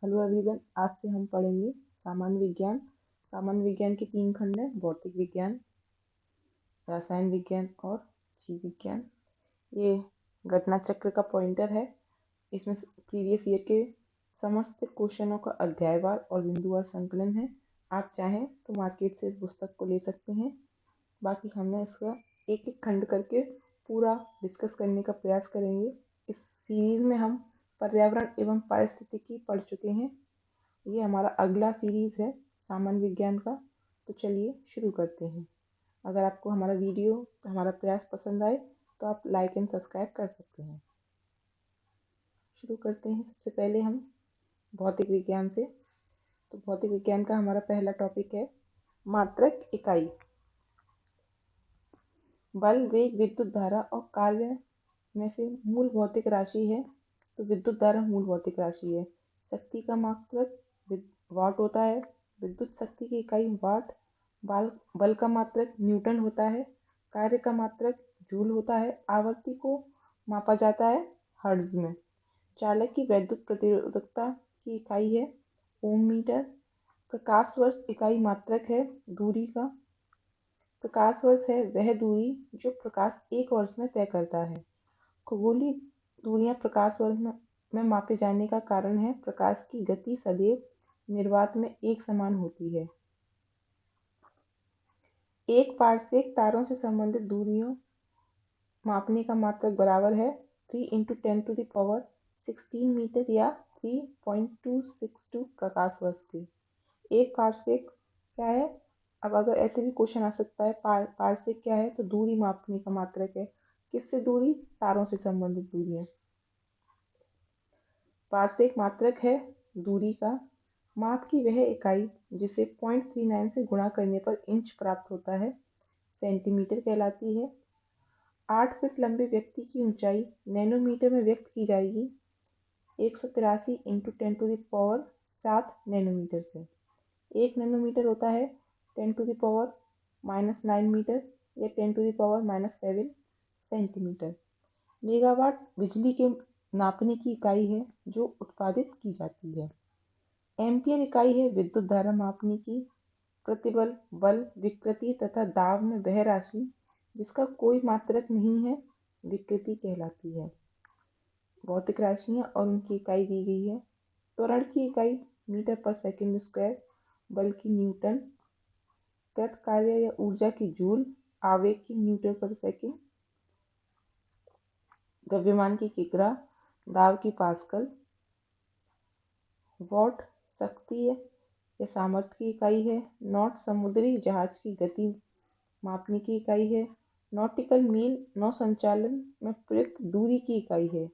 Hello everyone. आज से हम पढ़ेंगे सामान्य विज्ञान। सामान्य विज्ञान के 3 खंड हैं: भौतिक विज्ञान, रसायन विज्ञान और जीव विज्ञान। ये घटना चक्र का पॉइंटर है। इसमें प्रीवियस ईयर के समस्त क्वेश्चनों का अध्यायवार और बिंदुवार संकलन है। आप चाहें तो मार्केट से इस पुस्तक को ले सकते हैं। बाकी हमने इसका एक एक खंड करके पूरा डिस्कस करने का प्रयास करेंगे। इस सीरीज में हम पर्यावरण एवं पारिस्थितिकी पढ़ चुके हैं। ये हमारा अगला सीरीज है सामान्य विज्ञान का। तो चलिए शुरू करते हैं। अगर आपको हमारा वीडियो, हमारा प्रयास पसंद आए तो आप लाइक एंड सब्सक्राइब कर सकते हैं। शुरू करते हैं। सबसे पहले हम भौतिक विज्ञान से। तो भौतिक विज्ञान का हमारा पहला टॉपिक है मात्रक इकाई। बल, वेग, विद्युत धारा और कार्य में से मूल भौतिक राशि है। तो विद्युत धारा मूल भौतिक राशि है। शक्ति का मात्रक वाट होता है। विद्युत शक्ति की इकाई वाट। बल का मात्रक न्यूटन होता है। कार्य का मात्रक जूल होता है। आवर्ती को मापा जाता है हर्ट्ज में। चालक की वैद्युत प्रतिरोधकता की इकाई है ओम मीटर। प्रकाश वर्ष इकाई मात्रक है दूरी का। प्रकाश वर्ष है वह दूरी जो प्रकाश एक वर्ष में तय करता है। खगोलीय दूरियां प्रकाश वर्ष में मापे जाने का कारण है प्रकाश की गति सदैव निर्वात में एक समान होती है। एक पारसेक तारों से संबंधित दूरियों मापने का मात्रक बराबर है 3 × 10⁻16 मीटर या 3.262 प्रकाश वर्ष के। एक पारसेक क्या है? अब अगर ऐसे भी क्वेश्चन आ सकता है, पारसेक क्या है? तो दूरी मापने का मात्रक है। किससे दूरी? तारों से संबंधित दूरी है। पारसेक मात्रक है दूरी का। माप की वह इकाई जिसे 0.39 से गुणा करने पर इंच प्राप्त होता है सेंटीमीटर कहलाती है। 8 फीट लंबे व्यक्ति की ऊंचाई नैनोमीटर में व्यक्त की जाएगी 183 × 10⁻7 नैनोमीटर से। 1 नैनोमीटर होता है 10⁻⁻9 मीटर या 10⁻⁻7 सेंटीमीटर। मेगावाट बिजली के नापने की इकाई है जो उत्पादित की जाती है। एम्पियर इकाई है विद्युत धारा मापने की। प्रतिबल, बल, विकृति तथा दाब में वह राशि जिसका कोई मात्रक नहीं है विकृति कहलाती है। भौतिक राशियां और उनकी इकाई दी गई है। त्वरण की इकाई मीटर पर सेकंड स्क्वायर। बल की न्यूटन। तत्कार्य या ऊर्जा की जूल। आवेग की न्यूटन पर सेकंड। द्रव्यमान की किग्रा। दाब की पास्कल। वॉट शक्ति या सामर्थ्य की इकाई है। नॉट समुद्री जहाज की गति मापने की इकाई है। नॉटिकल मील नौ संचालन में प्रयुक्त दूरी की इकाई है।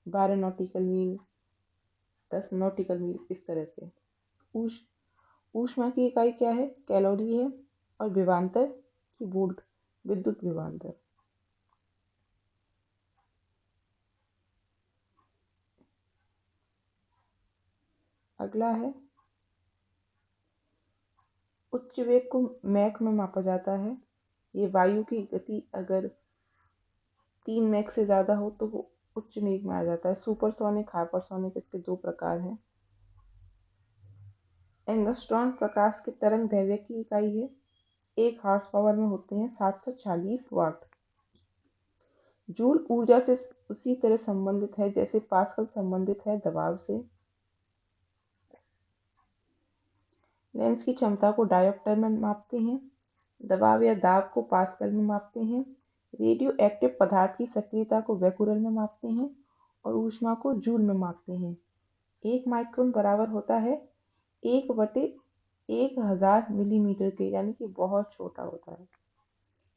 12 नॉटिकल मील, 10 नॉटिकल मील, इस तरह से। ऊष्मा की इकाई क्या है? कैलोरी है। और विभवांतर की वोल्ट, विद्युत विभवांतर। अगला है उच्च वेग को मैक में मापा जाता है। ये वायु की गति अगर 3 मैक से ज्यादा हो तो वो उच्च वेग में आ जाता है। सुपरसोनिक, हाइपरसोनिक, इसके 2 प्रकार हैं। एंगस्ट्रॉन प्रकाश के तरंग दैर्ध्य की इकाई है। 1 हॉर्स पावर में होते हैं 740 वाट। जूल ऊर्जा से उसी तरह संबंधित है जैसे पास्कल संबंधित है दबाव से। लेंस की क्षमता को डायोप्टर में मापते हैं। दबाव या दाब को पास्कल में मापते हैं। रेडियो एक्टिव पदार्थ की सक्रियता को बेकुरल में मापते हैं और ऊष्मा को जूल में मापते हैं। 1 माइक्रोन बराबर होता है 1/1000 मिलीमीटर के, यानी कि बहुत छोटा होता है।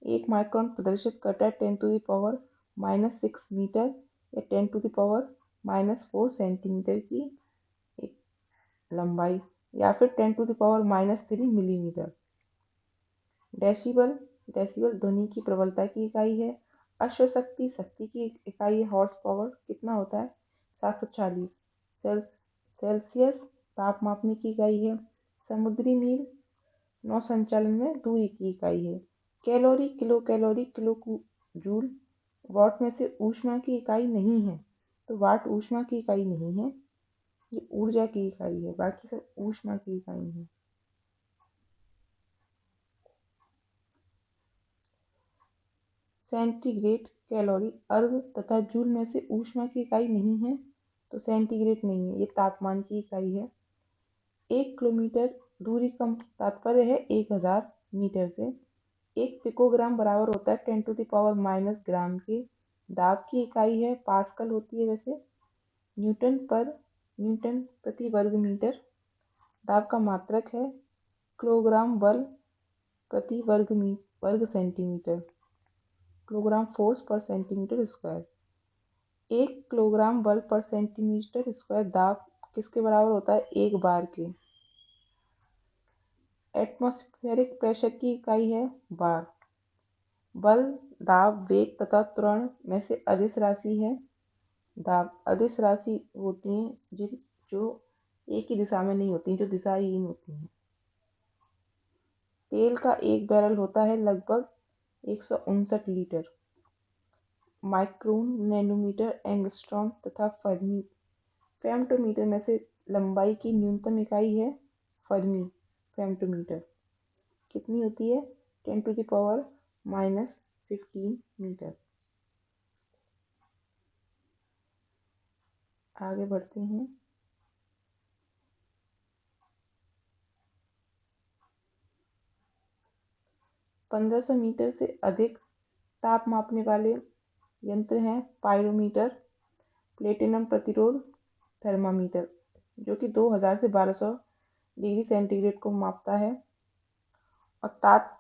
1 माइक्रोन प्रदर्शित करता है 10⁻⁻6 मीटर या 10⁻⁻4 सेंटीमीटर की एक लंबाई, या फिर 10⁻³ मिलीमीटर। डेसिबल, डेसिबल ध्वनि की प्रबलता की इकाई है। अश्वशक्ति शक्ति की इकाई है। हॉर्स पावर कितना होता है? 740। सेल्सियस ताप मापने की इकाई है। समुद्री मील नौ संचालन में दूरी की इकाई है। Calorie, kilo calorie, kilo joule. What में से ऊष्मा की इकाई नहीं है तो वाट ऊष्मा की इकाई नहीं है। ये ऊर्जा की इकाई है, बाकी सब ऊष्मा की इकाई है। सेंटीग्रेड, कैलोरी, अर्ग तथा जूल में से ऊष्मा की इकाई नहीं है, तो सेंटीग्रेड नहीं है, ये तापमान की इकाई है। 1 किलोमीटर दूरी का तात्पर्य है 1000 मीटर से। 1 पिकोग्राम बराबर होता है 10⁻⁻ ग्राम के। दाब की इकाई है पास्कल होती है वैसे। न्यूटन प्रति वर्ग मीटर। दाब का मात्रक है किलोग्राम बल प्रति वर्ग सेंटीमीटर, किलोग्राम फोर्स पर सेंटीमीटर स्क्वायर। 1 किलोग्राम बल पर सेंटीमीटर स्क्वायर दाब किसके बराबर होता है? 1 बार के। एटमॉस्फेरिक प्रेशर की इकाई है बार। बल, दाब, वेग तथा त्वरण में से अदिश राशि है दाब। अदिश राशि होती हैं जो एक ही दिशा में नहीं होती, जो दिशाहीन होती हैं। तेल का एक बैरल होता है लगभग 159 लीटर। माइक्रोन, नैनोमीटर, एंगस्ट्रॉम तथा फर्मी। फेम्टोमीटर में से लंबाई की न्यूनतम इकाई है फर्मी फेम्टोमीटर। कितनी होती है? 10⁻⁻15 मीटर। आगे बढ़ते हैं। पंद्रह मीटर से अधिक ताप मापने वाले यंत्र हैं पायरोमीटर, प्लेटिनम प्रतिरोध थर्मामीटर, जो कि 2000 से 1200 डिग्री सेंटीग्रेड को मापता है, और ताप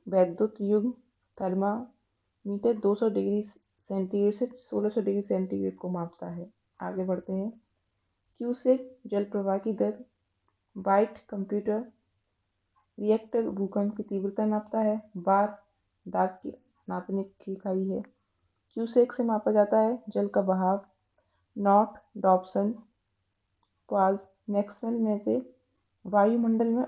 वैद्युत युग्म थर्मामीटर 200 डिग्री सेंटीग्रेड से 1600 डिग्री सेंटीग्रेड को मापता है। आगे बढ़ते हैं। क्यूसेक जल प्रवाह की दर। बाइट कंप्यूटर रिएक्टर भूकंप की तीव्रता नापता है। बार दाब की नापने की इकाई है। क्यूसेक से मापा जाता है जल का बहाव। नॉट, डॉप्सन, क्वार्ट्ज, मैक्सवेल में से वायुमंडल में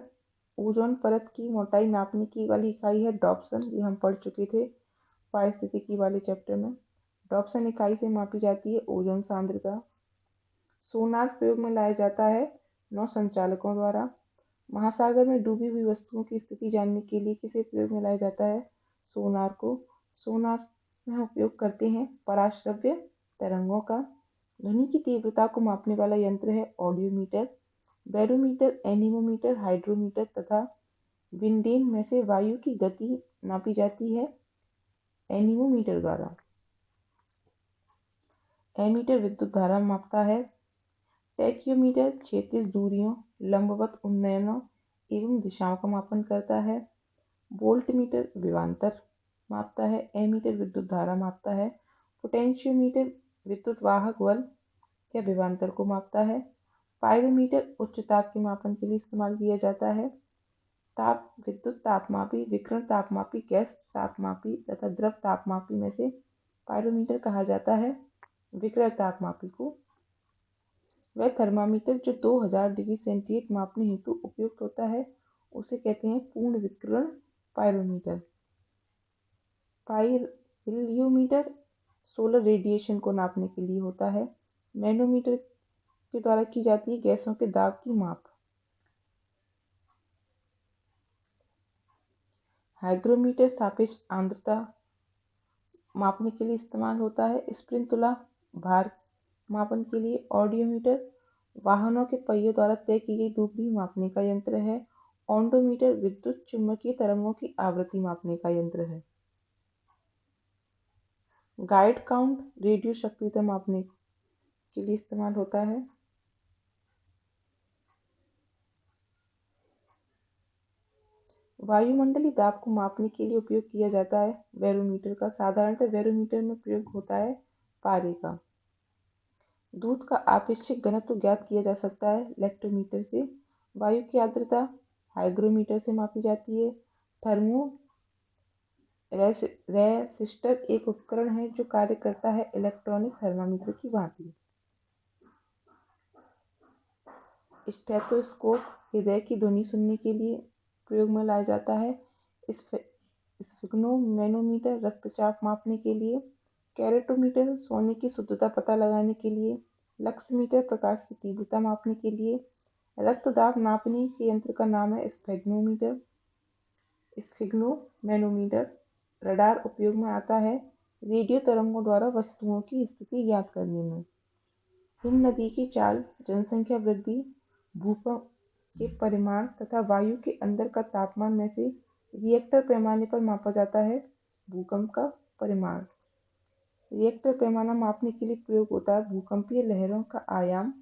ओजोन परत की मोटाई नापने की वाली इकाई है डॉप्सन। ये हम पढ़ चुके थे पारिस्थितिकी वाले चैप्टर में। डॉप्सन इकाई से मापी जाती है ओजोन सांद्रता। सोनार प्रयोग में लाया जाता है नौ संचालकों द्वारा। महासागर में डूबी हुई वस्तुओं की स्थिति जानने के लिए किसे प्रयोग में लाया जाता है? सोनार को। सोनार में हम उपयोग करते हैं पराश्रव्य तरंगों का। ध्वनि की तीव्रता को मापने वाला यंत्र है ऑडियोमीटर। बैरोमीटर, एनीमोमीटर, हाइड्रोमीटर तथा विंडेन में से वायु की गति नापी जाती है एनीमोमीटर द्वारा। एमीटर विद्युत धारा मापता है। टैक्योमीटर क्षैतिज दूरियों, लंबवत उन्नयनों एवं दिशाओं का मापन करता है। वोल्टमीटर विभवांतर मापता है। एमीटर विद्युत धारा मापता है। पोटेंशियोमीटर विद्युत वाहक बल या विभवांतर को मापता है। पायरोमीटर उच्च ताप के मापन के लिए इस्तेमाल किया जाता है। ताप विद्युत तापमापी, विकिरण तापमापी, गैस तापमापी तथा द्रव तापमापी में से पायरोमीटर कहा जाता है विकिरण तापमापी को। वह थर्मामीटर जो 2000 डिग्री सेंटीग्रेड मापने हेतु उपयुक्त होता है उसे कहते हैं पूर्ण विकिरण पायरोमीटर। पायरोमीटर सोलर रेडिएशन को नापने के लिए होता है। मैनोमीटर के द्वारा की जाती है गैसों के दाब की माप। हाइग्रोमीटर सापेक्ष आर्द्रता मापने के लिए इस्तेमाल होता है। स्प्रिंग तुला भार मापन के लिए। ऑडियोमीटर वाहनों के पहियों द्वारा तय की गई दूरी मापने का यंत्र है। ओडोमीटर विद्युत चुम्बकीय तरंगों की आवृत्ति मापने का यंत्र है। गाइड काउंट रेडियो सक्रियता मापने के लिए इस्तेमाल होता है। वायुमंडलीय दाब को मापने के लिए उपयोग किया जाता है बैरोमीटर का। साधारणतः बैरोमीटर में प्रयोग होता है पारे का। दूध का आपेक्षिक घनत्व ज्ञात किया जा सकता है लेक्टोमीटर से। वायु की आर्द्रता हाइग्रोमीटर से मापी जाती है। थर्मो रेसिस्टर एक उपकरण है जो कार्य करता है इलेक्ट्रॉनिक थर्मामीटर की भांति। स्टेथोस्कोप हृदय की ध्वनि सुनने के लिए प्रयोग में लाया जाता है। स्फिग्नोमेनोमीटर रक्तचाप मापने के लिए। कैरोटोमीटर सोने की शुद्धता पता लगाने के लिए। लक्समीटर प्रकाश की तीव्रता मापने के लिए। रक्तदाब नापने के यंत्र का नाम है स्फिग्नोमैनोमीटर। रडार उपयोग में आता है रेडियो तरंगों द्वारा वस्तुओं की स्थिति ज्ञात करने में। हिम नदी की चाल, जनसंख्या वृद्धि, भूकंप के परिमाण तथा वायु के अंदर का तापमान में से रिएक्टर पैमाने पर मापा जाता है भूकंप का परिमाण। रिएक्टर पैमाना मापने के लिए प्रयोग होता है भूकंपीय लहरों का आयाम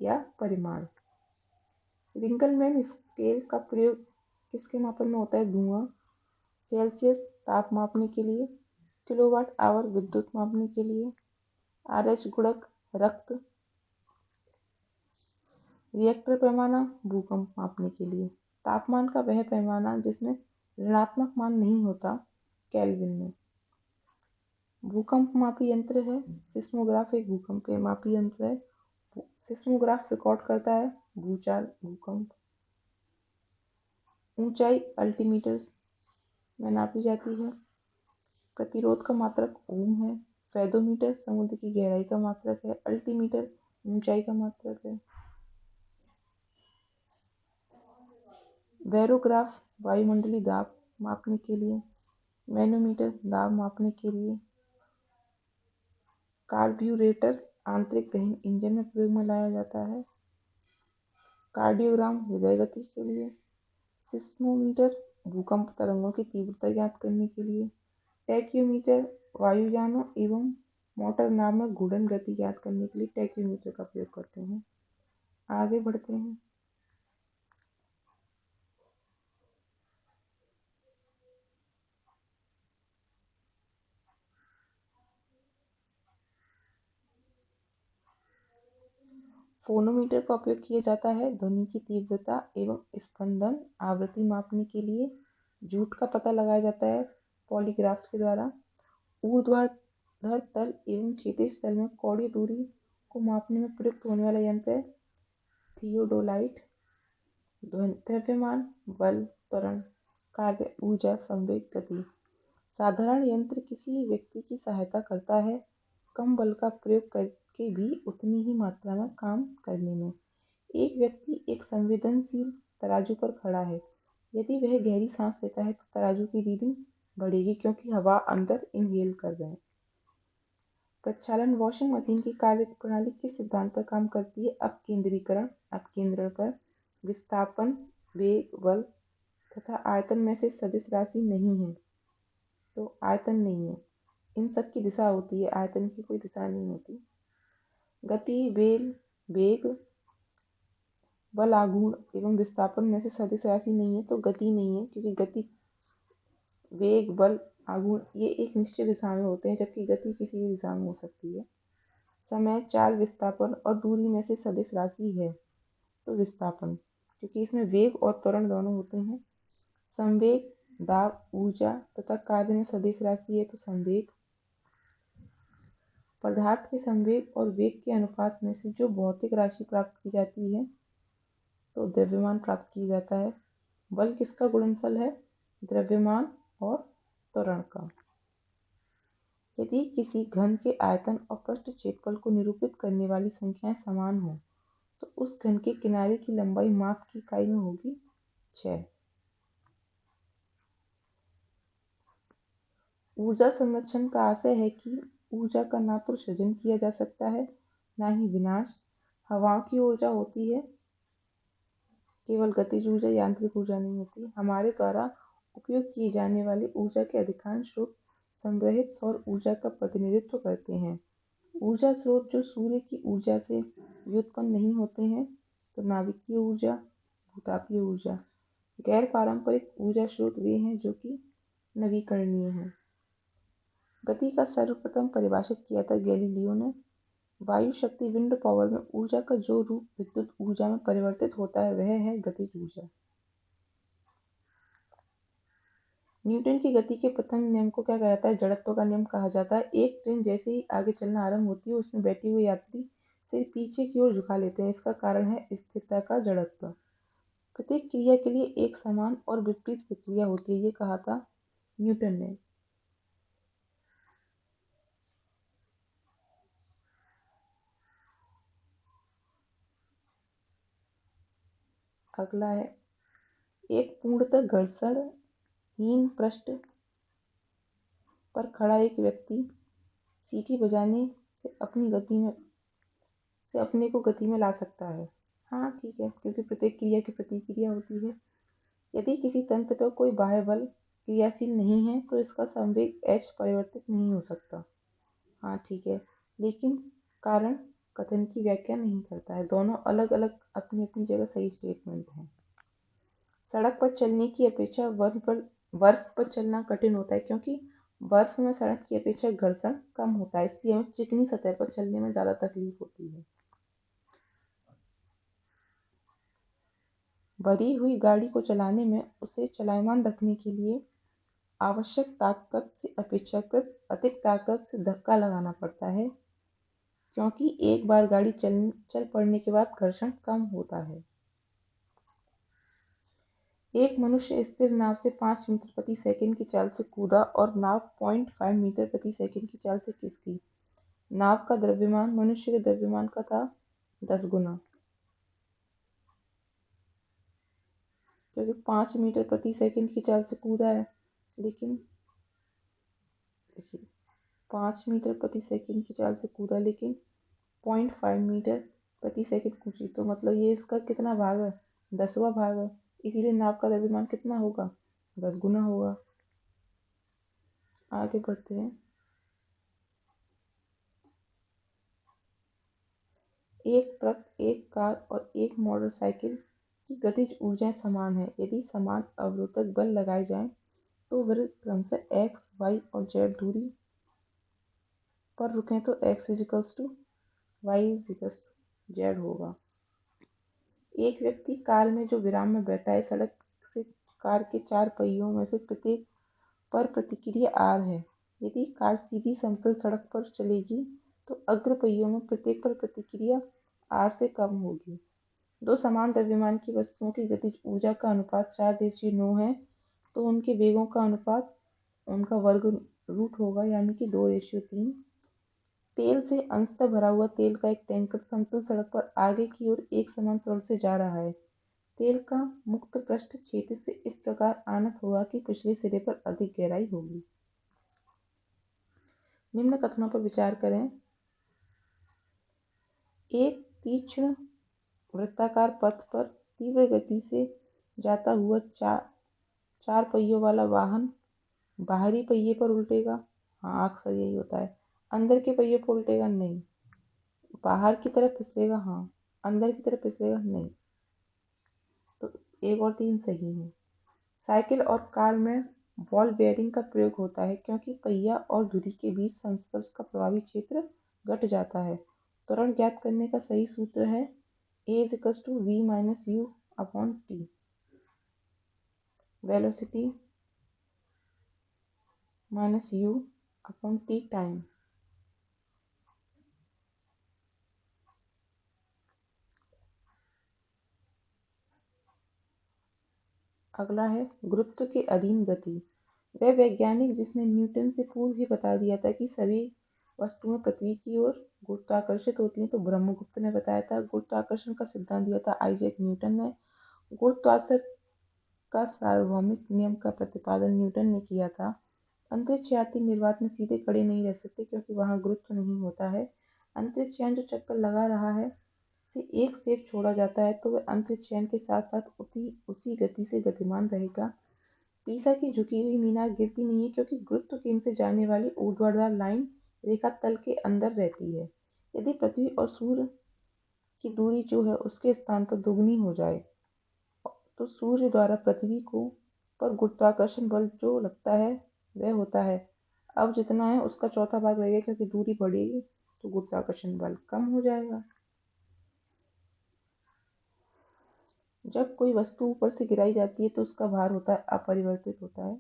या परिमाण। रिंगलमैन स्केल का प्रयोग किसके मापन में होता है? धुआं। सेल्सियस ताप मापने के लिए। किलोवाट आवर विद्युत मापने के लिए। आरएच गुणक रक्त। रिएक्टर पैमाना भूकंप मापने के लिए। तापमान का वह पैमाना जिसमें ऋणात्मक मान नहीं होता, केल्विन में। भूकंप मापी यंत्र है सिस्मोग्राफ, एक भूकंप मापी यंत्र है। सिस्मोग्राफ रिकॉर्ड करता है भूचाल, भूकंप। ऊंचाई अल्टीमीटर में नापी जाती है। प्रतिरोध का मात्रक ओम है। फेदोमीटर समुद्र की गहराई का मात्रक है। अल्टीमीटर ऊंचाई का मात्रक है। बैरोग्राफ वायुमंडलीय दाब मापने के लिए। मैनोमीटर दाब मापने के लिए। कार्ब्यूरेटर आंतरिक दहन इंजन में प्रयोग में लाया जाता है। कार्डियोग्राम हृदय गति के लिए। सिस्मोमीटर भूकंप तरंगों की तीव्रता ज्ञात करने के लिए। टैक्योमीटर वायुयानों एवं मोटर नाव में घूर्णन गति ज्ञात करने के लिए टैक्योमीटर का प्रयोग करते हैं। आगे बढ़ते हैं। फोनोमीटर का उपयोग किया जाता है ध्वनि की तीव्रता एवं स्पंदन आवृत्ति मापने के लिए। जूट का पता लगाया जाता है पॉलीग्राफ्स के द्वारा। ऊर्ध्वाधर तल एवं क्षैतिज तल में कौड़ी दूरी को मापने में प्रयुक्त होने वाला यंत्र है थियोडोलाइट। द्रव्यमान, बल, त्वरण, कार्य, ऊर्जा, संवेग, गति। साधारण यंत्र किसी व्यक्ति की सहायता करता है कम बल का प्रयोग करके भी उतनी ही मात्रा में काम करने में। एक व्यक्ति एक संवेदनशील तराजू पर खड़ा है। यदि वह गहरी सांस लेता है तो तराजू की रीडिंग बढ़ेगी क्योंकि हवा अंदर इनहेल कर रहे हैं। प्रक्षालन वॉशिंग मशीन की कार्य प्रणाली किस सिद्धांत पर काम करती है? अपकेंद्रीकरण, अपकेंद्रण पर। विस्थापन, वेग, बल तथा आयतन में से सदिश राशि नहीं है तो आयतन नहीं है। इन सब की दिशा होती है, आयतन की कोई दिशा नहीं होती। गति, वेग, बल, आघूर्ण एवं विस्थापन में से सदिश राशि नहीं है तो गति नहीं है, क्योंकि गति, वेग, बल, आघूर्ण ये एक निश्चित दिशा में होते हैं जबकि गति किसी भी दिशा में हो सकती है। समय, चाल, विस्थापन और दूरी में से सदिश राशि है तो विस्थापन, क्योंकि इसमें वेग और त्वरण दोनों होते हैं। संवेग, दाब, ऊर्जा तथा कार्य में सदिश राशि है तो संवेग। पदार्थ के संवेग और वेग के अनुपात में से जो भौतिक राशि प्राप्त की जाती है तो द्रव्यमान प्राप्त किया जाता है। बल किसका गुणनफल है? द्रव्यमान और त्वरण का। यदि किसी घन के आयतन और पृष्ठ क्षेत्रफल को निरूपित करने वाली संख्याएं समान हो तो उस घन के किनारे की लंबाई माप की इकाई में होगी 6। ऊर्जा संरक्षण का आशय है कि ऊर्जा का ना तो सृजन किया जा सकता है ना ही विनाश। हवाओं की ऊर्जा होती है, केवल गतिज ऊर्जा, यांत्रिक ऊर्जा नहीं होती। हमारे द्वारा उपयोग की जाने वाली ऊर्जा के अधिकांश स्रोत संग्रहित सौर ऊर्जा का प्रतिनिधित्व करते हैं। ऊर्जा स्रोत जो सूर्य की ऊर्जा से व्युत्पन्न नहीं होते हैं तो नाभिकीय ऊर्जा, भूतापीय ऊर्जा। गैर पारंपरिक ऊर्जा स्रोत वे हैं जो कि नवीकरणीय हैं। गति का सर्वप्रथम परिभाषित किया था गैलीलियो ने। वायु शक्ति विंड पावर में ऊर्जा का जो रूप विद्युत ऊर्जा में परिवर्तित होता है वह है गतिज ऊर्जा। न्यूटन की गति के प्रथम नियम को क्या कहा जाता है? जड़त्व का नियम कहा जाता है। एक ट्रेन जैसे ही आगे चलना आरंभ होती है उसमें बैठे हुए यात्री सिर पीछे की ओर झुका लेते हैं। इसका कारण है स्थिरता का जड़त्व। प्रत्येक क्रिया के लिए एक समान और विपरीत प्रक्रिया होती है, ये कहा था न्यूटन ने। अगला है एक पूर्णतः घर्षणहीन पृष्ठ पर खड़ा एक व्यक्ति सीटी बजाने से अपने को गति में ला सकता है। हाँ ठीक है, क्योंकि प्रत्येक क्रिया की प्रतिक्रिया होती है। यदि किसी तंत्र पर कोई बाह्य बल क्रियाशील नहीं है तो इसका संवेग h परिवर्तित नहीं हो सकता। हाँ ठीक है, लेकिन कारण कथन की व्याख्या नहीं करता है। दोनों अलग अलग अपनी अपनी जगह सही स्टेटमेंट हैं। सड़क पर चलने की अपेक्षा बर्फ पर चलना कठिन होता है, क्योंकि बर्फ में सड़क की अपेक्षा घर्षण कम होता है, इसलिए हमें चिकनी सतह पर चलने में ज्यादा तकलीफ होती है। भरी हुई गाड़ी को चलाने में उसे चलायमान रखने के लिए आवश्यक ताकत से अपेक्षाकृत अधिक ताकत से धक्का लगाना पड़ता है, क्योंकि एक बार गाड़ी चल पड़ने के बाद घर्षण कम होता है। एक मनुष्य स्थिर नाव से 5 मीटर प्रति सेकंड की चाल से कूदा और नाव 0.5 मीटर प्रति सेकंड की चाल से खिसकी। नाव का द्रव्यमान मनुष्य के द्रव्यमान का था 10 गुना, क्योंकि 5 मीटर प्रति सेकंड की चाल से कूदा है, लेकिन 5 मीटर प्रति सेकंड की चाल से कूदा लेकिन 0.5 मीटर प्रति सेकंड कूदी, तो मतलब ये इसका कितना भाग है? 10वां भाग है, इसीलिए नाव का द्रव्यमान कितना होगा? 10 गुना होगा। आगे बढ़ते हैं। एक ट्रक, एक कार और एक मोटरसाइकिल की गतिज ऊर्जाएं समान है। यदि समान अवरोधक बल लगाए जाएं तो वह क्रमशः x, y और z दूरी पर रुकें तो x = y = z होगा। एक व्यक्ति कार में जो विराम में बैठा है, सड़क से कार के 4 पहियों में से प्रत्येक पर प्रतिक्रिया r है। यदि कार सीधी समतल सड़क पर चलेगी तो अग्र पहियों में प्रत्येक पर प्रतिक्रिया r से कम होगी। दो समान द्रव्यमान की वस्तुओं की गतिज ऊर्जा का अनुपात 4:9 है, तो उनके वेगों का अनुपात उनका वर्ग रूट होगा, यानी कि 2:3। तेल से अंशतः भरा हुआ तेल का एक टैंकर समतल सड़क पर आगे की ओर एक समान प्रवाह से जा रहा है। तेल का मुक्त पृष्ठ क्षेत्र से इस प्रकार आनत होगा कि पिछले सिरे पर अधिक गहराई होगी। निम्न कथनों पर विचार करें। एक तीक्ष्ण वृत्ताकार पथ पर तीव्र गति से जाता हुआ चार पहियों वाला वाहन बाहरी पहिए पर उल्टेगा। हाँ, अक्सर यही होता है। अंदर के पहिए पर उल्टेगा नहीं। बाहर की तरफ फिसलेगा, हाँ। अंदर की तरफ फिसलेगा नहीं। तो 1 और 3 सही है। साइकिल और कार में बॉल बेयरिंग का प्रयोग होता है, क्योंकि पहिया और धुरी के बीच संस्पर्श का प्रभावी क्षेत्र घट जाता है। त्वरण ज्ञात करने का सही सूत्र है A = V - U/T। Velocity minus U/T time. अगला है गुरुत्व के अधीन गति। वह वैज्ञानिक जिसने न्यूटन से पूर्व ही बता दिया था कि सभी वस्तुएं पृथ्वी की ओर गुरुत्वाकर्षित होती हैं, तो ब्रह्मगुप्त ने बताया था। गुरुत्वाकर्षण का सिद्धांत दिया था आइजैक न्यूटन ने। गुरुत्वाकर्षण का सार्वभौमिक नियम का प्रतिपादन न्यूटन ने किया था। अंतरिक्ष यात्री निर्वात में सीधे खड़े नहीं रह सकते, क्योंकि वहां गुरुत्व नहीं होता है। अंतरिक्ष यान जो चक्कर लगा रहा है से एक सेब छोड़ा जाता है तो वह अंतरिक्ष यान के साथ साथ उसी गति से गतिमान रहेगा। पीसा की झुकी हुई मीनार गिरती नहीं है, क्योंकि गुरुत्व केंद्र से जाने वाली ऊर्ध्वाधर लाइन रेखा तल के अंदर रहती है। यदि पृथ्वी और सूर्य की दूरी जो है उसके स्थान पर दुगनी हो जाए तो सूर्य द्वारा पृथ्वी को पर गुरुत्वाकर्षण बल जो लगता है वह होता है अब जितना है उसका चौथा भाग लगेगा, क्योंकि दूरी बढ़ेगी तो गुरुत्वाकर्षण बल कम हो जाएगा। जब कोई वस्तु ऊपर से गिराई जाती है तो उसका भार होता है अपरिवर्तित होता है।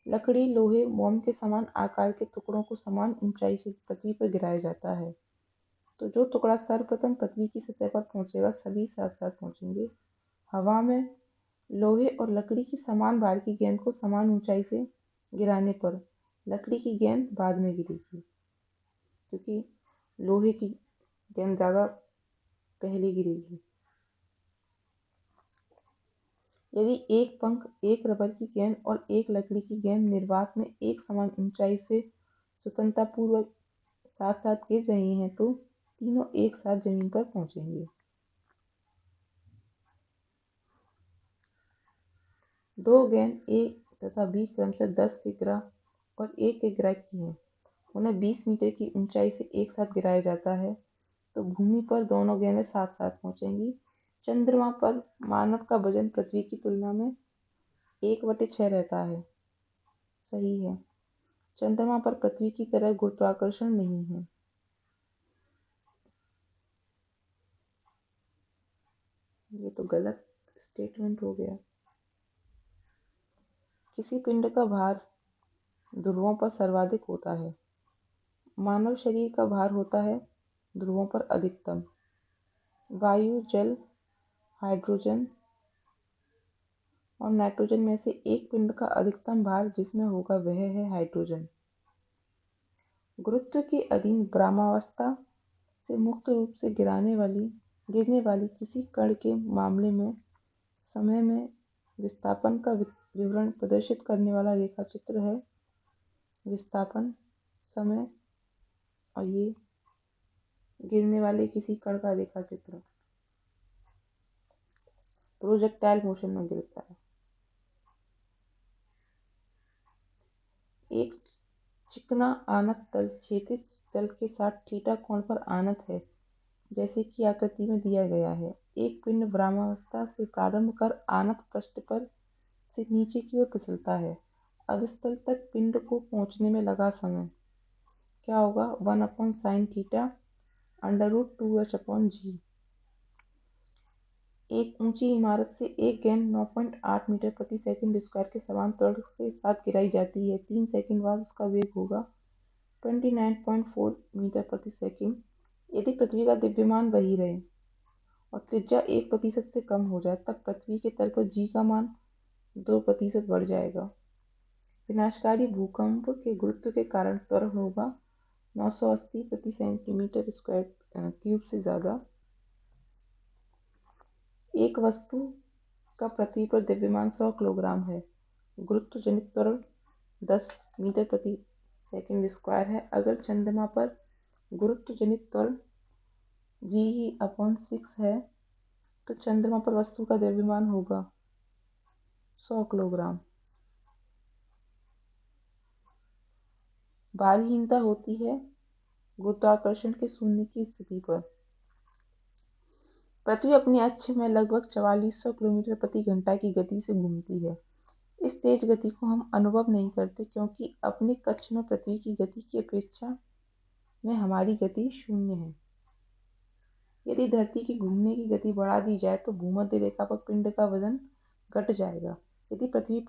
लकड़ी, लोहे, मोम के समान आकार के टुकड़ों को समान ऊंचाई से पृथ्वी पर गिराया जाता है, तो जो टुकड़ा सर्वप्रथम पृथ्वी की सतह पर पहुंचेगा सभी साथ साथ पहुंचेंगे। हवा में लोहे और लकड़ी की समान भार की गेंद को समान ऊंचाई से गिराने पर लकड़ी की गेंद बाद में गिरेगी, क्योंकि लोहे की गेंद ज़्यादा पहले गिरेगी। यदि एक पंख, एक रबर की गेंद और एक लकड़ी की गेंद निर्वात में एक समान ऊंचाई से स्वतंत्रतापूर्वक साथ साथ गिर रही हैं तो तीनों एक साथ जमीन पर पहुंचेंगे। दो गेंद ए तथा बी क्रमशः 10 किग्रा और 1 किग्रा की हैं। उन्हें 20 मीटर की ऊंचाई से एक साथ गिराया जाता है तो भूमि पर दोनों गेंदें साथ साथ पहुंचेंगी। चंद्रमा पर मानव का वजन पृथ्वी की तुलना में 1/6 रहता है। सही है। चंद्रमा पर पृथ्वी की तरह गुरुत्वाकर्षण नहीं है। ये तो गलत स्टेटमेंट हो गया। किसी पिंड का भार ध्रुवों पर सर्वाधिक होता है। मानव शरीर का भार होता है ध्रुवों पर अधिकतम। वायु, जल, हाइड्रोजन और नाइट्रोजन में से एक पिंड का अधिकतम भार जिसमें होगा वह है हाइड्रोजन। गुरुत्व के अधीन ब्रह्मावस्था से मुक्त रूप से गिरने वाली किसी कण के मामले में समय में विस्थापन का विवरण प्रदर्शित करने वाला रेखाचित्र है विस्थापन, समय और ये गिरने वाले किसी कण का रेखाचित्र। प्रोजेक्टाइल मोशन में गिरता है। एक चिकना आनत तल क्षैतिज तल के साथ थीटा कोण पर आनत है जैसे कि आकृति में दिया गया है। एक पिंड ब्रह्मावस्था से प्रारंभ कर आनत पृष्ठ पर से नीचे की ओर फिसलता है। अधस्तल तक पिंड को पहुंचने में लगा समय क्या होगा? 1/sin theta √2h/g। एक ऊंची इमारत से एक गेंद 9.8 मीटर प्रति सेकंड स्क्वायर के समान त्वरण के साथ गिराई जाती है। 3 सेकंड बाद उसका वेग होगा 29.4 मीटर प्रति सेकंड। यदि पृथ्वी का द्रव्यमान वही रहे और त्रिज्या 1% से कम हो जाए तब पृथ्वी के तल पर g का मान 2% बढ़ जाएगा। विनाशकारी भूकंप के गुरुत्व के कारण त्वरण होगा 980 प्रति सेंटीमीटर स्क्वायर क्यूब से ज्यादा। एक वस्तु का पृथ्वी पर द्रव्यमान 100 किलोग्राम है। गुरुत्व जनित त्वरण 10 मीटर प्रति सेकंड स्क्वायर है। अगर चंद्रमा पर गुरुत्व जनित त्वरण g/6 है तो चंद्रमा पर वस्तु का द्रव्यमान होगा 100 किलोग्राम। भारीहीनता होती है गुरुत्वाकर्षण के शून्य की स्थिति पर। पृथ्वी अपने अक्ष में लगभग 4400 किलोमीटर प्रति घंटा की गति से घूमती है। इस तेज गति को हम अनुभव नहीं करते क्योंकि अपने कक्ष में पृथ्वी की गति की अपेक्षा में हमारी गति शून्य है। यदि धरती की घूमने की गति बढ़ा दी जाए तो भूमध्य रेखा पर पिंड का वजन घट जाएगा। यदि पृथ्वी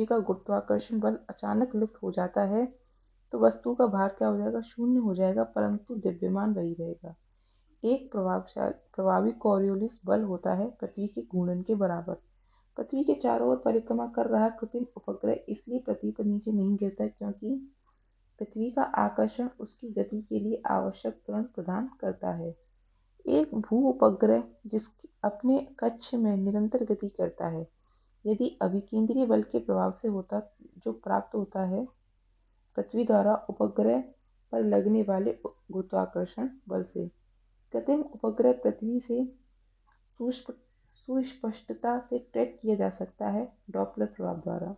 का गुरुत्वाकर्षण बल अचानक लुप्त हो जाता है तो वस्तु का भार क्या हो जाएगा? शून्य हो जाएगा, परंतु द्रव्यमान वही रहेगा। एक प्रभावी कॉरियोलिस बल होता है पृथ्वी के घूर्णन के बराबर। पृथ्वी के चारों ओर परिक्रमा कर रहा कृत्रिम उपग्रह इसलिए पृथ्वी पर नीचे नहीं गिरता क्योंकि पृथ्वी का आकर्षण उसकी गति के लिए आवश्यक त्वरण प्रदान करता है। एक भू उपग्रह जिसकी अपने कक्ष में निरंतर गति करता है यदि अभिकेंद्रीय बल के प्रभाव से होता जो प्राप्त होता है पृथ्वी द्वारा उपग्रह पर लगने वाले गुरुत्वाकर्षण बल से। कृत्रिम उपग्रह पृथ्वी से सुस्पष्टता से ट्रैक किया जा सकता है डॉपलर प्रभाव द्वारा।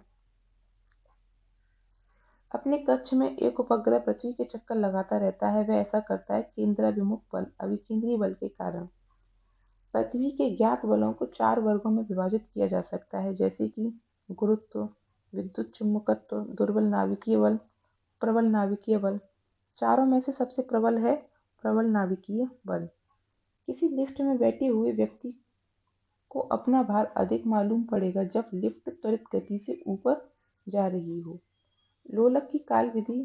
अपने कक्ष में एक उपग्रह पृथ्वी के चक्कर लगाता रहता है। वह ऐसा करता है केंद्राभिमुख बल अभिकेंद्रीय बल के कारण। पृथ्वी के ज्ञात बलों को 4 वर्गों में विभाजित किया जा सकता है जैसे कि गुरुत्व, विद्युत चुम्बकत्व, दुर्बल नाभिकीय बल, प्रबल नाभिकीय बल। चारों में से सबसे प्रबल है प्रबल नाभिकीय बल। किसी लिफ्ट में बैठे हुए व्यक्ति को अपना भार अधिक मालूम पड़ेगा जब लिफ्ट त्वरित गति से ऊपर जा रही हो। लोलक की काल विधि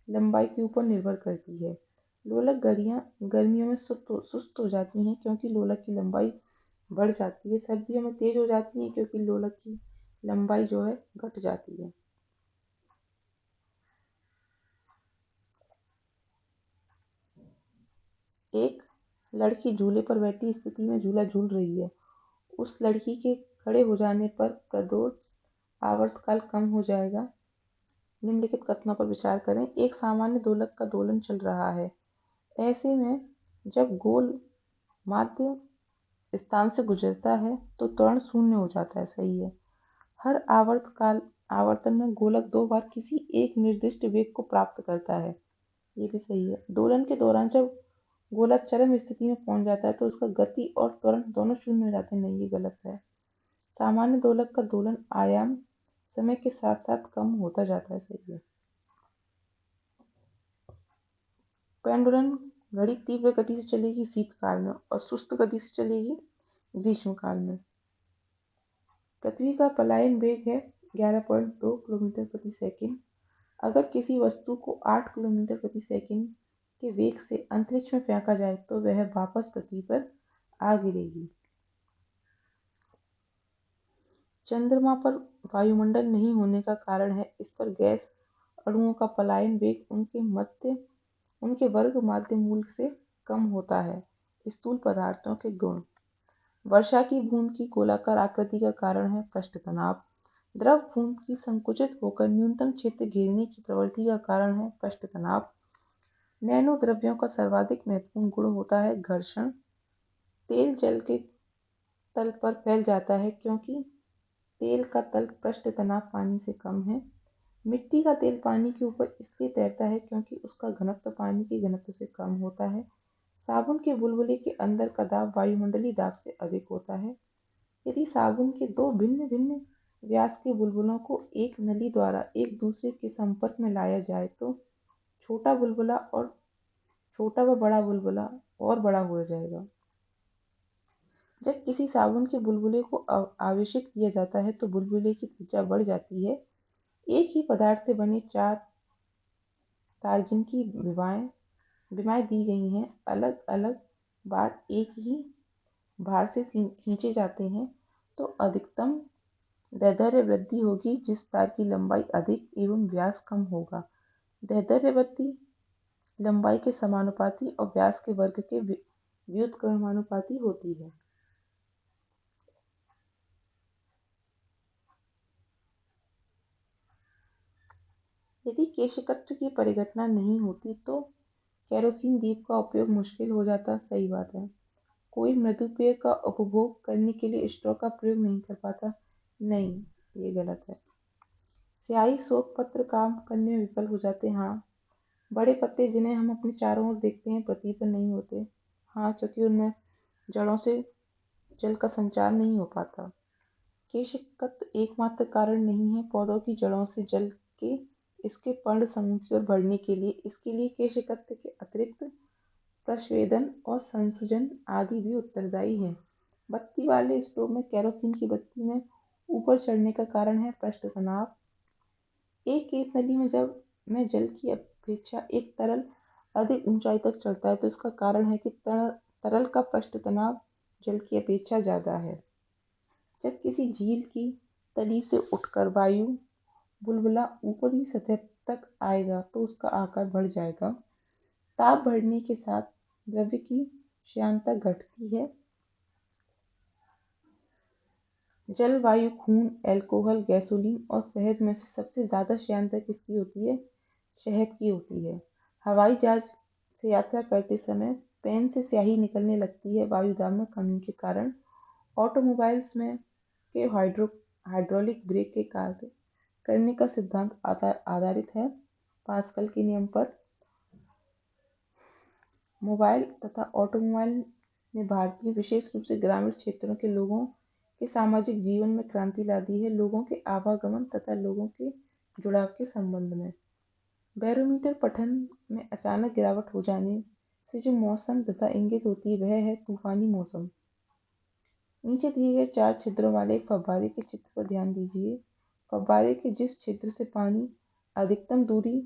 लंबाई के ऊपर निर्भर करती है। लोलक गर्मियों में सुस्त हो जाती हैं क्योंकि लोलक की लंबाई बढ़ जाती है। सर्दियों में तेज हो जाती हैं क्योंकि लोलक की लंबाई जो है घट जाती है। एक लड़की झूले पर बैठी स्थिति में झूला झूल रही है। उस लड़की के खड़े हो जाने पर प्रदोष आवर्तकाल कम हो जाएगा। निम्नलिखित कथनों पर विचार करें। एक सामान्य दोलक का दोलन चल रहा है। ऐसे में जब गोल माध्य स्थान से गुजरता है तो त्वरण शून्य हो जाता है। सही है। हर आवर्तन में गोलक 2 बार किसी एक निर्दिष्ट वेग को प्राप्त करता है। ये भी सही है। दोलन के दौरान जब गोलक चरम स्थिति में पहुंच जाता है तो उसका गति और त्वरण दोनों शून्य हो जाते हैं। नहीं, ये गलत है। सामान्य दोलक का दोलन आयाम समय के साथ साथ कम होता जाता है। सही है। पेंडुलम घड़ी तीव्र गति से चलेगी शीतकाल में और सुस्त गति से चलेगी ग्रीष्मकाल में। पृथ्वी का पलायन वेग है 11.2 किलोमीटर प्रति सेकंड। अगर किसी वस्तु को 8 किलोमीटर प्रति सेकंड के वेग से अंतरिक्ष में फेंका जाए तो वह वापस पृथ्वी पर आ गिरेगी। चंद्रमा पर वायुमंडल नहीं होने का कारण है इस पर गैस अणुओं का पलायन वेग उनके वर्ग माध्य मूल से कम होता है। स्थूल पदार्थों के गुण। वर्षा की बूंद की गोलाकार आकृति का कारण है पृष्ठ तनाव। द्रव बूंद की संकुचित होकर न्यूनतम क्षेत्र घेरने की प्रवृत्ति का कारण है पृष्ठ तनाव। नैनो द्रव्यों का सर्वाधिक महत्वपूर्ण गुण होता है घर्षण। तेल जल के तल पर फैल जाता है क्योंकि तेल का तल पृष्ठ तनाव पानी से कम है। मिट्टी का तेल पानी के ऊपर इसलिए तैरता है क्योंकि उसका घनत्व पानी के घनत्व से कम होता है। साबुन के बुलबुले के अंदर का दाब वायुमंडलीय दाब से अधिक होता है। यदि साबुन के 2 भिन्न भिन्न व्यास के बुलबुलों को एक नली द्वारा एक दूसरे के संपर्क में लाया जाए तो छोटा बुलबुला और छोटा व बड़ा बुलबुला और बड़ा हो जाएगा। जब किसी साबुन के बुलबुले को आवेशित किया जाता है तो बुलबुले की त्रिज्या बढ़ जाती है। एक ही पदार्थ से बने 4 तार जिनकी विमाएं दी गई हैं अलग अलग बार एक ही भार से खींचे जाते हैं तो अधिकतम दैर्ध्य वृद्धि होगी जिस तार की लंबाई अधिक एवं व्यास कम होगा। दैर्ध्य वृद्धि लंबाई के समानुपाती और व्यास के वर्ग के व्युत्क्रमानुपाती होती है। यदि केशकत्र की परिघटना नहीं होती तो केरोसिन दीप का उपयोग मुश्किल हो जाता। सही बात है। कोई मृदु पेय का उपभोग करने के लिए स्ट्रॉ का प्रयोग नहीं कर पाता। नहीं, ये गलत है। स्याही शोक पत्र काम करने में विफल हो जाते। हाँ, बड़े पत्ते जिन्हें हम अपने चारों ओर देखते हैं पृथ्वी पर नहीं होते। हाँ, क्योंकि उनमें जड़ों से जल का संचार नहीं हो पाता। केशकत्र एकमात्र कारण नहीं है पौधों की जड़ों से जल के इसके पर्ण समूह की ओर बढ़ने के लिए। इसके लिए केशकत्र के अतिरिक्त प्रस्वेदन और संसूजन आदि भी उत्तरदायी हैं। बत्ती वाले स्टोव में केरोसिन की बत्ती में ऊपर चढ़ने का कारण है पृष्ठ तनाव। एक केस नली में जल की अपेक्षा एक तरल अधिक ऊंचाई तक चढ़ता है तो इसका कारण है कि तरल का पृष्ठ तनाव जल की अपेक्षा ज्यादा है। जब किसी झील की तली से उठकर वायु बुलबुला ऊपरी सतह तक आएगा तो उसका आकार बढ़ जाएगा। ताप बढ़ने के साथ द्रव्य की श्यानता घटती है। जल, वायु, खून, अल्कोहल, गैसोलीन और शहद में से सबसे ज्यादा श्यानता किसकी होती है? शहद की होती है। हवाई जहाज से यात्रा करते समय पेन से स्याही निकलने लगती है वायुदाब में कमी के कारण। ऑटोमोबाइल्स में के हाइड्रोलिक ब्रेक के कार्य करने का सिद्धांत आधारित है पास्कल के नियम पर। मोबाइल तथा ऑटोमोबाइल ने भारतीय विशेष रूप से ग्रामीण क्षेत्रों के लोगों के सामाजिक जीवन में क्रांति ला दी है। लोगों के आवागमन तथा लोगों के जुड़ाव के संबंध में बैरोमीटर पठन में अचानक गिरावट हो जाने से जो मौसम दशा इंगित होती है वह है तूफानी मौसम। नीचे दिए गए 4 छिद्रों वाले एक फव्वारे के चित्र पर ध्यान दीजिए। फव्वारे के जिस छिद्र से पानी अधिकतम दूरी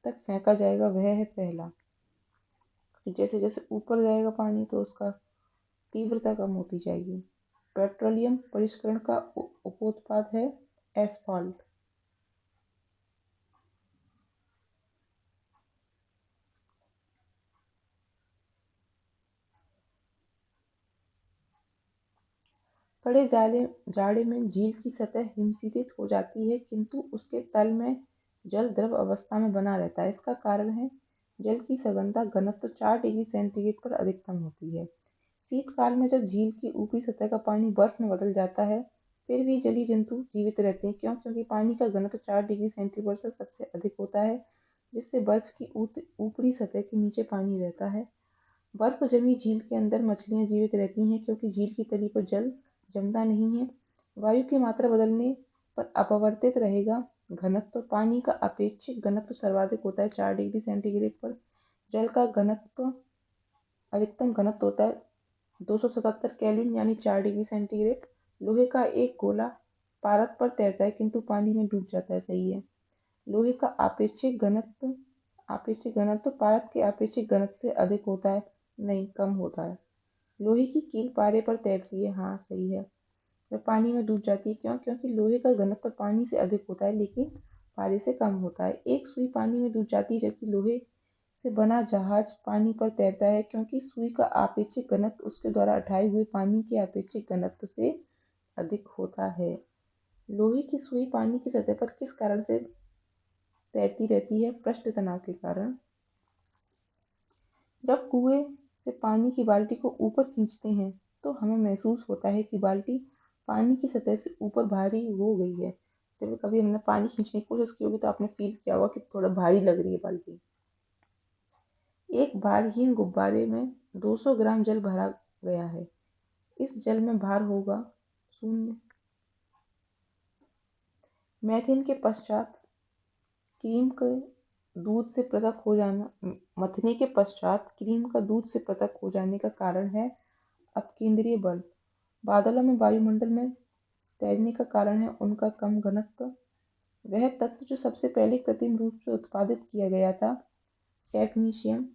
तक फेंका जाएगा वह है पहला। जैसे जैसे ऊपर जाएगा पानी तो उसका तीव्रता कम होती जाएगी। पेट्रोलियम परिष्करण का उपोत्पाद है एस्फॉल्ट। कड़े जाड़े में झील की सतह हिमशीतित हो जाती है, किंतु उसके तल में जल द्रव अवस्था में बना रहता है। इसका कारण है जल की सघनता घनत्व 4 डिग्री सेंटीग्रेड पर अधिकतम होती है। शीतकाल में जब झील की ऊपरी सतह का पानी बर्फ में बदल जाता है, फिर भी जलीय जंतु जीवित रहते हैं। क्यों? क्योंकि पानी का घनत्व 4 डिग्री सेंटीग्रेड से सबसे अधिक होता है, जिससे बर्फ की ऊपरी सतह के नीचे पानी रहता है। बर्फ जमी झील के अंदर मछलियां जीवित रहती हैं, क्योंकि झील की तली पर जल जमता नहीं है। वायु की मात्रा बदलने पर अपवर्तित रहेगा घनत्व। पानी का अपेक्षित घनत्व सर्वाधिक होता है 4 डिग्री सेंटीग्रेड पर। जल का घनत्व अधिकतम घनत्व होता है 277 केल्विन यानी 4 डिग्री सेंटीग्रेड। लोहे का एक गोला पारद पर तैरता है, किंतु पानी में डूब जाता है। सही है। लोहे का आपेक्षिक घनत्व पारद के आपेक्षिक घनत्व से अधिक होता है। नहीं, कम होता है। लोहे की कील पारे पर तैरती है। हाँ, सही है। वह पानी में डूब जाती है। क्यों? क्योंकि लोहे का घनत्व पानी से अधिक होता है, लेकिन पारे से कम होता है। एक सुई पानी में डूब जाती है, जबकि लोहे से बना जहाज पानी पर तैरता है, क्योंकि सुई का आपेक्षिक घनत्व उसके द्वारा उठाए हुए पानी के आपेक्षिक घनत्व से अधिक होता है। लोहे की सुई पानी की सतह पर किस कारण से तैरती रहती है? पृष्ठ तनाव के कारण। जब कुएं से पानी की बाल्टी को ऊपर खींचते हैं, तो हमें महसूस होता है कि बाल्टी पानी की सतह से ऊपर भारी हो गई है। जब कभी हमने पानी खींचने की कोशिश की होगी तो आपने फील किया होगा कि थोड़ा भारी लग रही है बाल्टी। एक भारहीन गुब्बारे में 200 ग्राम जल भरा गया है। इस जल में भार होगा 0। मैथेन के पश्चात क्रीम के दूध से पृथक हो जाना मथने के पश्चात क्रीम का दूध से पृथक हो जाने का कारण है अपकेंद्रीय बल। बादलों में वायुमंडल में तैरने का कारण है उनका कम घनत्व। वह तत्व जो सबसे पहले कृत्रिम रूप से उत्पादित किया गया था, मैग्नीशियम।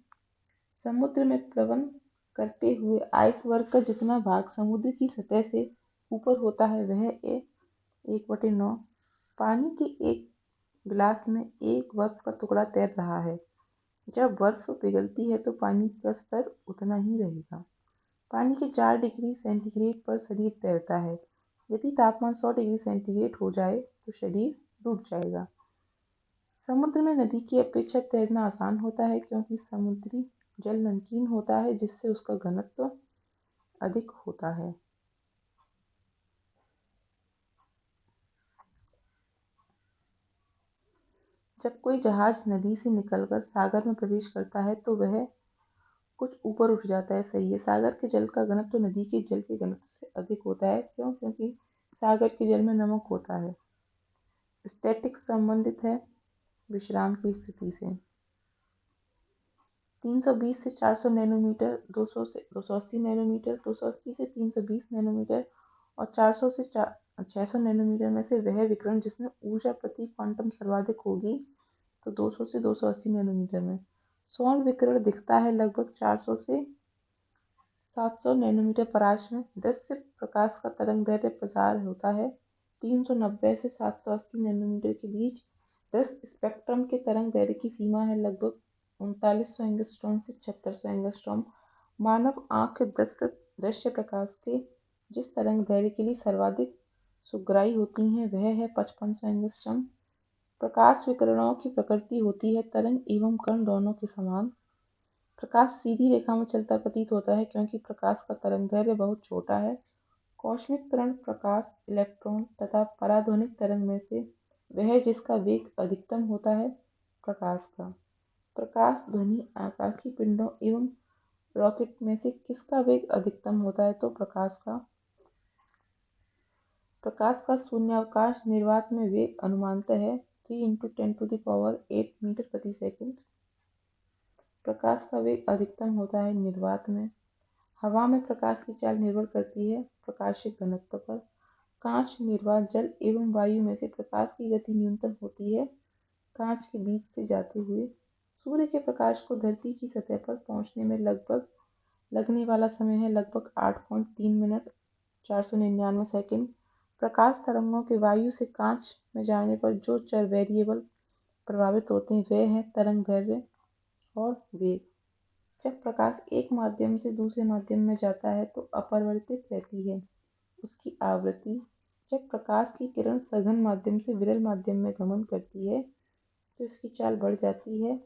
समुद्र में प्लवन करते हुए आइसबर्ग का जितना भाग समुद्र की सतह से ऊपर होता है, वह 1/9। पानी के एक गिलास में एक बर्फ का टुकड़ा तैर रहा है। जब बर्फ पिघलती है तो पानी का स्तर उतना ही रहेगा। पानी के 4 डिग्री सेंटीग्रेड पर शरीर तैरता है। यदि तापमान 100 डिग्री सेंटीग्रेड हो जाए तो शरीर डूब जाएगा। समुद्र में नदी की अपेक्षा तैरना आसान होता है, क्योंकि समुद्री जल नमकीन होता है, जिससे उसका घनत्व अधिक होता है। जब कोई जहाज नदी से निकलकर सागर में प्रवेश करता है तो वह कुछ ऊपर उठ जाता है। सही है। सागर के जल का घनत्व नदी के जल के घनत्व से अधिक होता है। क्यों? क्योंकि सागर के जल में नमक होता है। स्टैटिक्स संबंधित है विश्राम की स्थिति से। 320 से 400 नैनोमीटर, 200 से 280 नैनोमीटर, 280 से 320 नैनोमीटर और 400 से 600 नैनोमीटर में से वह विकिरण जिसमें ऊर्जा प्रति क्वांटम सर्वाधिक होगी, तो 200 से 280 नैनोमीटर में। सौर विकिरण दिखता है लगभग 400 से 700 नैनोमीटर परास में। दृश्य प्रकाश का तरंग दैर्ध्य प्रसार होता है 390 से 780 नैनोमीटर के बीच। दृश्य स्पेक्ट्रम के तरंग दैर्ध्य की सीमा है लगभग 3900 एंगस्ट्रॉम से 7600 एंगस्ट्रॉम। मानव आंख दृश्य प्रकाश के जिस तरंग दैर्ध्य के लिए सर्वाधिक सुग्राही होती है, वह है 5500 एंगस्ट्रॉम। प्रकाश विकिरणों की प्रकृति होती है तरंग एवं कण दोनों के समान। प्रकाश सीधी रेखा में चलता प्रतीत होता है, क्योंकि प्रकाश का तरंगदैर्घ्य बहुत छोटा है। कॉस्मिक किरण प्रकाश, इलेक्ट्रॉन तथा पराध्वनिक तरंग में से वह जिसका वेग अधिकतम होता है प्रकाश का। प्रकाश, ध्वनि, आकाशीय पिंडों एवं रॉकेट में से किसका वेग अधिकतम होता है? तो प्रकाश का। प्रकाश का शून्यावकाश निर्वात में वेग अनुमानतः है 3 × 10⁸ मीटर प्रति सेकंड। प्रकाश का वेग अधिकतम होता है निर्वात में। हवा में प्रकाश की चाल निर्भर करती है प्रकाशीय घनत्व पर। कांच, निर्वात, जल एवं वायु में से प्रकाश की गति न्यूनतम होती है कांच के बीच से जाते हुए। सूर्य के प्रकाश को धरती की सतह पर पहुंचने में लगने वाला समय है लगभग 8.3 मिनट 499 सेकंड। प्रकाश तरंगों के वायु से कांच में जाने पर जो चर वेरिएबल प्रभावित होते हैं वे हैं तरंग दैर्ध्य और वेग। जब प्रकाश एक माध्यम से दूसरे माध्यम में जाता है तो अपरिवर्तित रहती है उसकी आवृत्ति। जब प्रकाश की किरण सघन माध्यम से विरल माध्यम में गमन करती है तो इसकी चाल बढ़ जाती है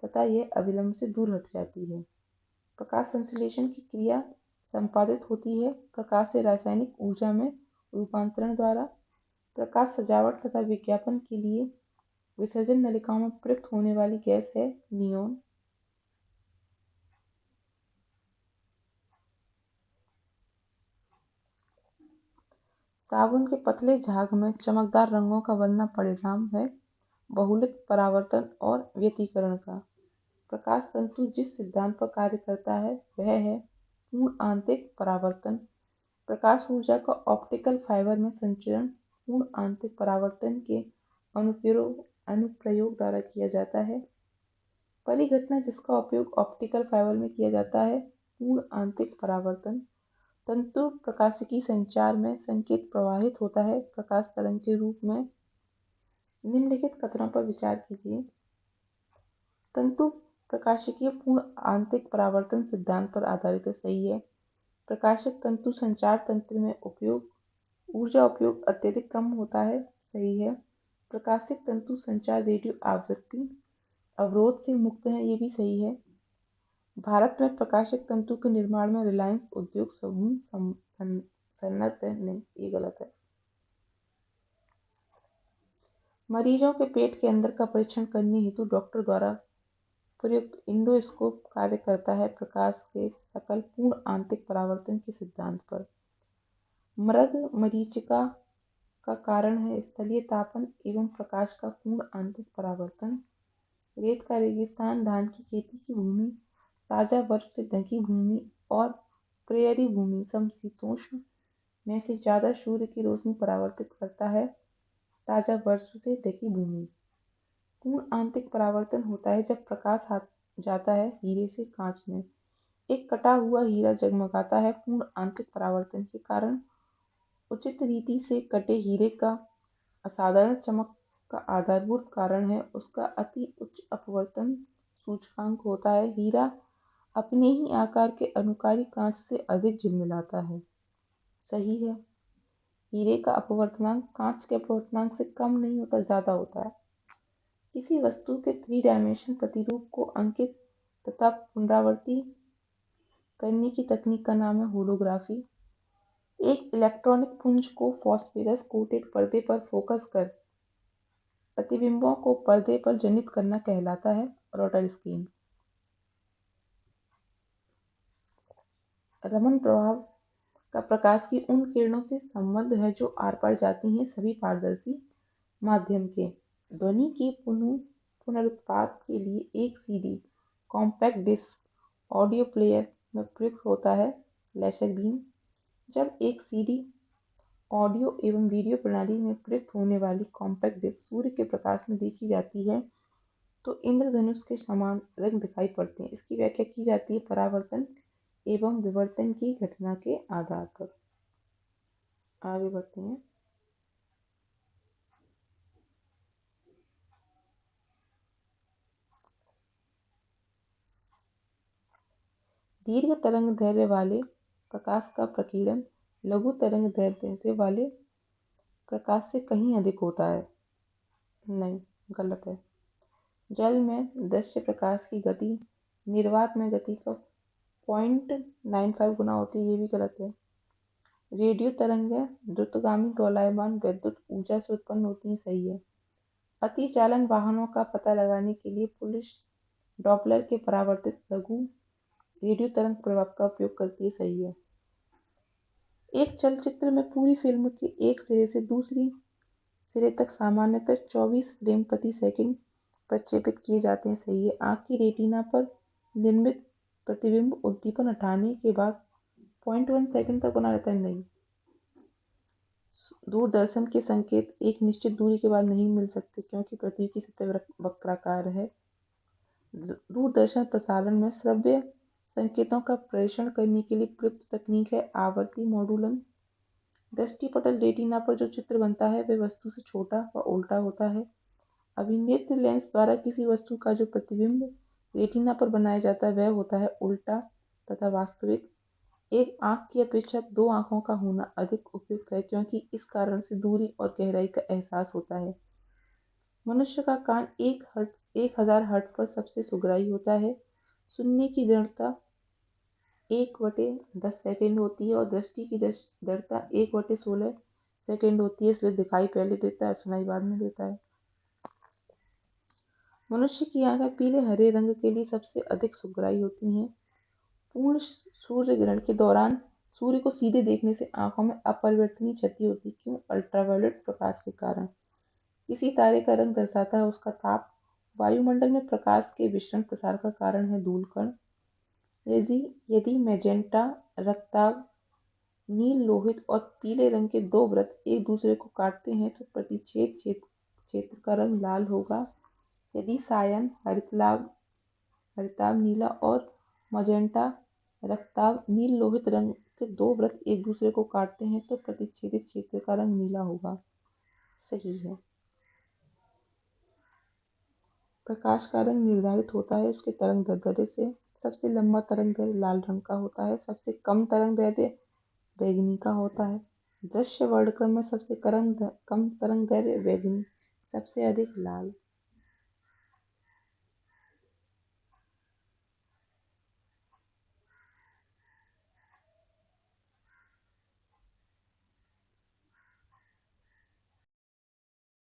तथा यह अविलंब से दूर हट जाती है। प्रकाश संश्लेषण की क्रिया संपादित होती है प्रकाश से रासायनिक ऊर्जा में रूपांतरण द्वारा। प्रकाश सजावट तथा विज्ञापन के लिए विसर्जन नलिकाओं में प्रयुक्त होने वाली गैस है नियोन। साबुन के पतले झाग में चमकदार रंगों का बनना परिणाम है बहुलिक परावर्तन और व्यतिकरण का। प्रकाश तंतु जिस सिद्धांत पर कार्य करता है वह है पूर्ण आंतरिक परावर्तन। प्रकाश ऊर्जा का ऑप्टिकल फाइबर में संचरण पूर्ण आंतरिक परावर्तन के अनुप्रयोग द्वारा किया जाता है। परिघटना जिसका उपयोग ऑप्टिकल फाइबर में किया जाता है पूर्ण आंतरिक परावर्तन। तंतु प्रकाशिकी संचार में संकेत प्रवाहित होता है प्रकाश तरंग के रूप में। निम्नलिखित कथनों पर विचार कीजिए। तंतु प्रकाशिकीय पूर्ण आंतरिक परावर्तन सिद्धांत पर आधारित है, सही है। प्रकाशिक तंतु संचार तंत्र में ऊर्जा उपयोग अत्यधिक कम होता है, सही है। प्रकाशिक तंतु संचार रेडियो आवृत्ति अवरोध से मुक्त है, ये भी सही है। भारत में प्रकाशिक तंतु के निर्माण में रिलायंस उद्योग समूह सन्नद्ध है, नहीं, ये गलत है। मरीजों के पेट के अंदर का परीक्षण करने हेतु डॉक्टर द्वारा प्रयुक्त इंडोस्कोप कार्य करता है प्रकाश के सकल पूर्ण आंतरिक परावर्तन के सिद्धांत पर। मृग मरीचिका का कारण है स्थलीय तापन एवं प्रकाश का पूर्ण आंतरिक परावर्तन। रेत का रेगिस्तान, धान की खेती की भूमि, ताजा बर्फ से ढकी भूमि और प्रेयरी भूमि समशीतोष्ण में से ज्यादा सूर्य की रोशनी परावर्तित करता है ताजा बर्फ से ढकी भूमि। पूर्ण आंतरिक परावर्तन होता है जब प्रकाश जाता है हीरे से कांच में। एक कटा हुआ हीरा जगमगाता है पूर्ण आंतरिक परावर्तन के कारण। उचित रीति से कटे हीरे का असाधारण चमक का आधारभूत कारण है उसका अति उच्च अपवर्तन सूचकांक होता है। हीरा अपने ही आकार के अनुकारी कांच से अधिक झिलमिलाता है, सही है। हीरे का अपवर्तनांक कांच के अपवर्तनांक से कम नहीं होता, ज्यादा होता है। किसी वस्तु के 3 डायमेंशन प्रतिरूप को अंकित तथा पुनरावृत्ति करने की तकनीक का नाम है होलोग्राफी। एक इलेक्ट्रॉनिक पुंज को फॉस्फोरस कोटेड पर्दे पर फोकस कर प्रतिबिंबों को पर्दे पर जनित करना कहलाता है रॉटर स्क्रीन। रमन प्रभाव का प्रकाश की उन किरणों से संबंध है जो आर पार जाती हैं सभी पारदर्शी माध्यम के। ध्वनि के पुनरुत्पाद के लिए एक CD compact disc audio player में प्रयुक्त होता है लेजर बीम। जब एक सीडी ऑडियो एवं वीडियो प्रणाली में प्रयुक्त होने वाली कॉम्पैक्ट डिस्क सूर्य के प्रकाश में देखी जाती है तो इंद्रधनुष के समान रंग दिखाई पड़ते हैं। इसकी व्याख्या की जाती है परावर्तन एवं विवर्तन की घटना के आधार पर। आगे बढ़ते हैं। दीर्घ तरंग दैर्ध्य वाले प्रकाश का प्रकीर्णन लघु तरंग दैर्ध्य वाले प्रकाश से कहीं अधिक होता है, नहीं, गलत है। जल में दृश्य प्रकाश की गति निर्वात में गति का 0.95 गुना होती है, ये भी गलत है। रेडियो तरंगें द्रुतगामी दोलायमान विद्युत ऊर्जा से उत्पन्न होती हैं, सही है। अतिचालन वाहनों का पता लगाने के लिए पुलिस डॉपलर के परावर्तित लघु रेडियो तरंग प्रभाव का उपयोग करती है, सही है। एक चलचित्र में पूरी फिल्म के एक सिरे से दूसरी सिरे तक सामान्यतः 24 फ्रेम प्रति सेकंड प्रक्षेपित किए जाते हैं, सही है। आंख की रेटिना पर निर्मित प्रतिबिंब उद्दीपन हटाने के बाद 0.1 सेकंड तक बना रहता है, नहीं। दूरदर्शन के संकेत एक निश्चित दूरी के बाद नहीं मिल सकते क्योंकि पृथ्वी की सतह वक्राकार है। दूरदर्शन प्रसारण में श्रव्य संकेतों का प्रेषण करने के लिए प्रयुक्त तकनीक है आवर्ती मॉड्यूलन। दृष्टिपटल रेटिना पर जो चित्र बनता है वह वस्तु से छोटा व उल्टा होता है। अभिनेत्र लेंस द्वारा किसी वस्तु का जो प्रतिबिंब रेटिना पर बनाया जाता है वह होता है उल्टा तथा वास्तविक। एक आंख की अपेक्षा दो आंखों का होना अधिक उपयुक्त है, क्योंकि इस कारण से दूरी और गहराई का एहसास होता है। मनुष्य का कान 1000 हर्ट्ज पर सबसे सुगराई होता है। सुनने की दृढ़ता 1/10 सेकंड होती है और दृष्टि की दृढ़ता 1/16 सेकंड होती है, इसलिए दिखाई पहले देता है, सुनाई बाद में देता है। मनुष्य की आंखें पीले हरे रंग के लिए सबसे अधिक सुगराई होती हैं। पूर्ण सूर्य ग्रहण के दौरान सूर्य को सीधे देखने से आंखों में अपरिवर्तनीय क्षति होती है। क्यों? अल्ट्रावायलेट प्रकाश के कारण। किसी तारे का रंग दर्शाता है उसका ताप। वायुमंडल में प्रकाश के विसरण प्रसार का कारण है धूल कण। यदि यदि मैजेंटा रक्ताभ, नील लोहित और पीले रंग के दो वृत्त एक दूसरे को काटते हैं तो प्रतिच्छेद क्षेत्र का रंग लाल होगा। यदि सायन हरिताभ नीला और मजेंटा रक्ताभ नील लोहित रंग के दो वृत्त एक दूसरे को काटते हैं तो प्रतिच्छेदित क्षेत्र का रंग नीला होगा। सही है। प्रकाश का रंग निर्धारित होता है उसके तरंग दैर्ध्य से। सबसे लंबा तरंग दैर्ध्य लाल रंग का होता है, सबसे कम तरंग दैर्ध्य बैंगनी का होता है। दृश्य वर्णक्रम में सबसे कम तरंग दैर्ध्य बैंगनी, सबसे अधिक लाल।